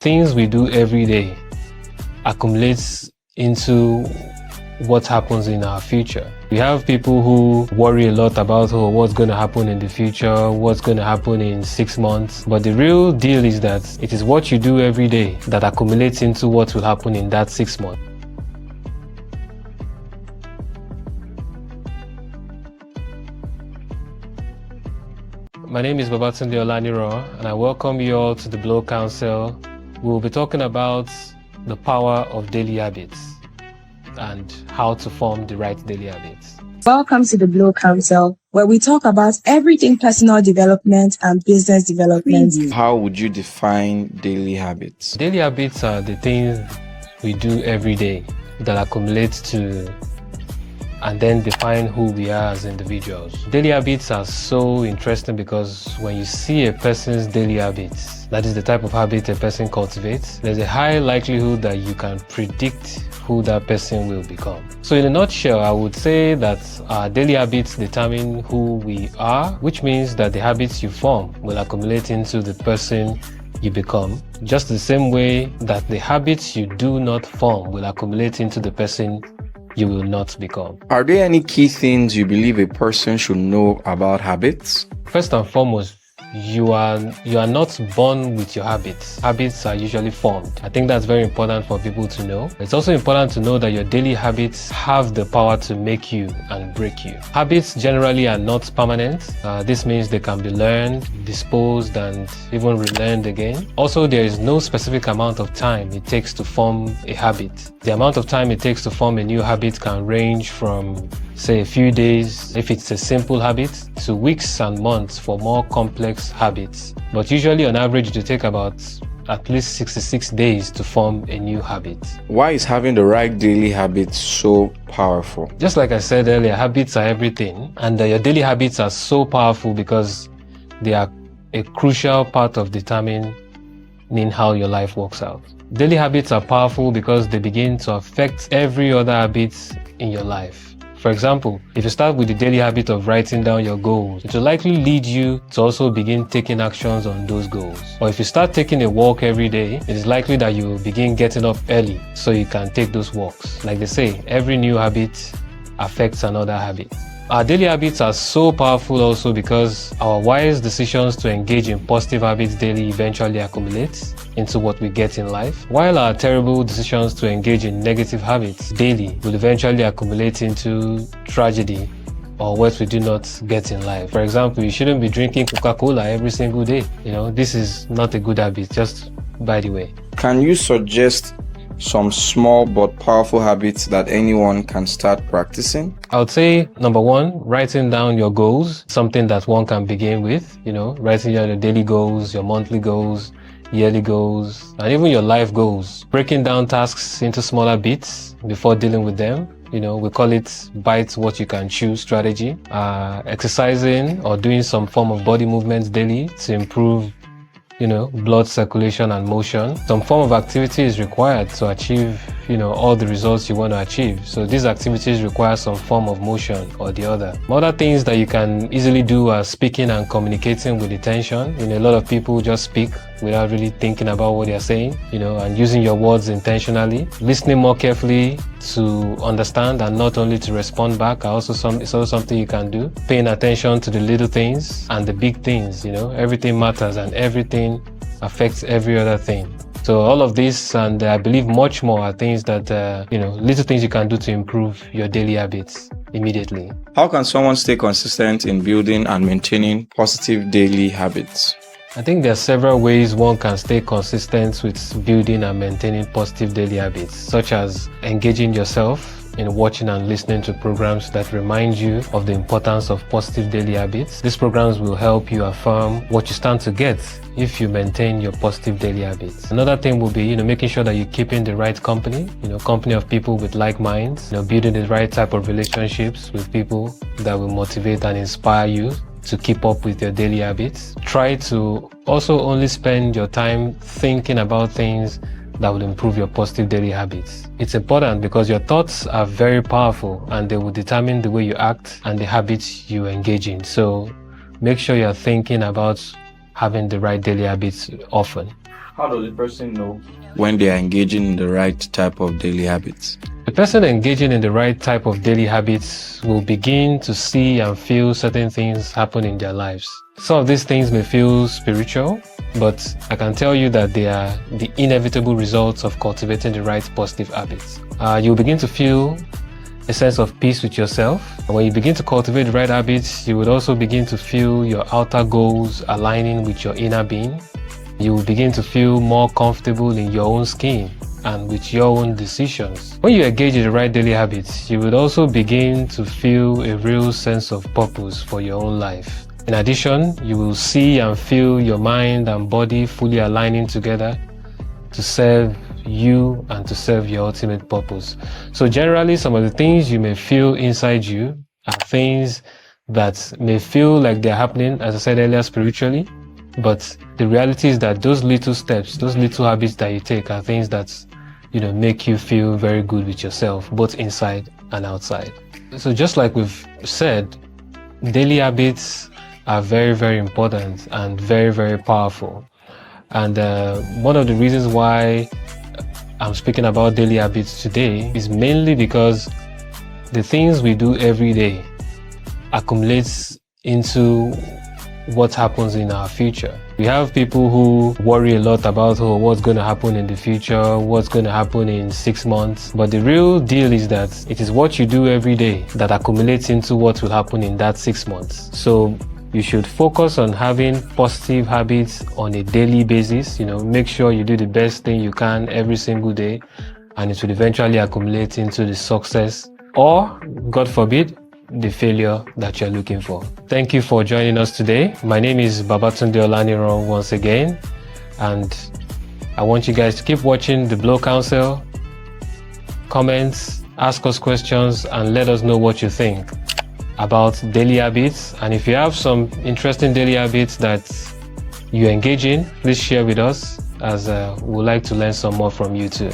Things we do every day accumulates into what happens in our future. We have people who worry a lot about what's going to happen in the future, what's going to happen in 6 months. But the real deal is that it is what you do every day that accumulates into what will happen in that 6 months. My name is Babatunde Olaniran, and I welcome you all to the Blow Council. We'll be talking about the power of daily habits and how to form the right daily habits. Welcome to the Blow Council, where we talk about everything personal development and business development. How would you define daily habits? Daily habits are the things we do every day that accumulate to and then define who we are as individuals. Daily habits are so interesting because when you see a person's daily habits, that is the type of habit a person cultivates, there's a high likelihood that you can predict who that person will become. So in a nutshell, I would say that our daily habits determine who we are, which means that the habits you form will accumulate into the person you become, just the same way that the habits you do not form will accumulate into the person you will not become. Are there any key things you believe a person should know about habits? First and foremost, you are not born with your habits. Habits are usually formed. I think that's very important for people to know. It's also important to know that your daily habits have the power to make you and break you. Habits generally are not permanent. This means they can be learned, disposed, and even relearned again. Also, there is no specific amount of time it takes to form a habit. The amount of time it takes to form a new habit can range from, say, a few days if it's a simple habit, to weeks and months for more complex habits. But usually on average it will take about at least 66 days to form a new habit. Why is having the right daily habits so powerful? Just like I said earlier, habits are everything, and your daily habits are so powerful because they are a crucial part of determining how your life works out. Daily habits are powerful because they begin to affect every other habit in your life. For example, if you start with the daily habit of writing down your goals, it will likely lead you to also begin taking actions on those goals. Or if you start taking a walk every day, it is likely that you will begin getting up early so you can take those walks. Like they say, every new habit affects another habit. Our daily habits are so powerful also because our wise decisions to engage in positive habits daily eventually accumulate into what we get in life, while our terrible decisions to engage in negative habits daily will eventually accumulate into tragedy or what we do not get in life. For example, you shouldn't be drinking Coca-Cola every single day. This is not a good habit, just by the way. Can you suggest some small but powerful habits that anyone can start practicing? I would say, number one, writing down your goals, something that one can begin with, writing down your daily goals, your monthly goals, yearly goals, and even your life goals. Breaking down tasks into smaller bits before dealing with them. We call it bite what you can chew strategy. Exercising or doing some form of body movements daily to improve blood circulation and motion. Some form of activity is required to achieve, all the results you want to achieve. So these activities require some form of motion or the other. Other things that you can easily do are speaking and communicating with intention. A lot of people just speak without really thinking about what they're saying, and using your words intentionally. Listening more carefully to understand and not only to respond back it's also something you can do. Paying attention to the little things and the big things, everything matters and everything affects every other thing. So all of this, and I believe much more, are things that, little things you can do to improve your daily habits immediately. How can someone stay consistent in building and maintaining positive daily habits? I think there are several ways one can stay consistent with building and maintaining positive daily habits, such as engaging yourself in watching and listening to programs that remind you of the importance of positive daily habits. These programs will help you affirm what you stand to get if you maintain your positive daily habits. Another thing will be, making sure that you're keeping the right company, company of people with like minds, building the right type of relationships with people that will motivate and inspire you to keep up with your daily habits. Try to also only spend your time thinking about things that will improve your positive daily habits. It's important because your thoughts are very powerful and they will determine the way you act and the habits you engage in. So make sure you're thinking about having the right daily habits often. How does a person know when they are engaging in the right type of daily habits? The person engaging in the right type of daily habits will begin to see and feel certain things happen in their lives. Some of these things may feel spiritual, but I can tell you that they are the inevitable results of cultivating the right positive habits. You'll begin to feel a sense of peace with yourself. When you begin to cultivate the right habits, you would also begin to feel your outer goals aligning with your inner being. You will begin to feel more comfortable in your own skin and with your own decisions. When you engage in the right daily habits, you would also begin to feel a real sense of purpose for your own life. In addition, you will see and feel your mind and body fully aligning together to serve you and to serve your ultimate purpose. So generally, some of the things you may feel inside you are things that may feel like they're happening, as I said earlier, spiritually, but the reality is that those little steps, those little habits that you take are things that, make you feel very good with yourself, both inside and outside. So just like we've said, daily habits are very, very important and very, very powerful. And one of the reasons why I'm speaking about daily habits today is mainly because the things we do every day accumulates into what happens in our future. We have people who worry a lot about what's going to happen in the future, what's going to happen in 6 months. But the real deal is that it is what you do every day that accumulates into what will happen in that 6 months. So you should focus on having positive habits on a daily basis. Make sure you do the best thing you can every single day, and it will eventually accumulate into the success or, God forbid, the failure that you're looking for. Thank you for joining us today. My name is Babatunde Olaniran once again, and I want you guys to keep watching the Blow Council. Comments, ask us questions, and let us know what you think about daily habits. And if you have some interesting daily habits that you engage in, please share with us, as we would like to learn some more from you too.